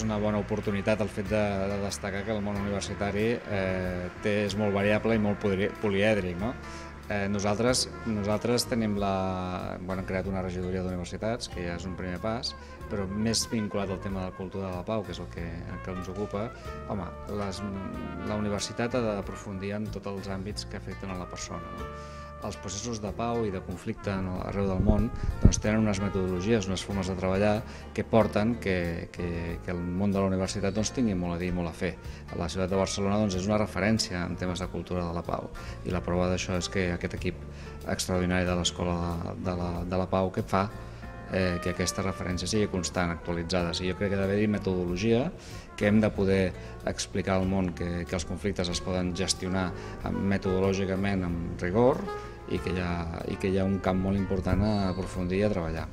és una bona oportunitat el fet de destacar que el món universitari és molt variable i molt polièdric, no? Nosaltres tenim hem creat una regidoria d'universitats, que ja és un primer pas, però més vinculat al tema de la cultura de la pau, que és el que ens ocupa. Home, la universitat ha d'aprofundir en tots els àmbits que afecten a la persona, no? Els processos de pau i de conflicte arreu del món tenen unes metodologies, unes formes de treballar que porten que el món de la universitat tingui molt a dir i molt a fer. La ciutat de Barcelona és una referència en temes de cultura de la pau, i la prova d'això és que aquest equip extraordinari de l'Escola de la Pau que fa que aquesta referència sigui constant, actualitzada. Jo crec que ha d'haver-hi metodologia, que hem de poder explicar al món que els conflictes es poden gestionar metodològicament amb rigor i que hi ha un camp molt important a aprofundir i a treballar.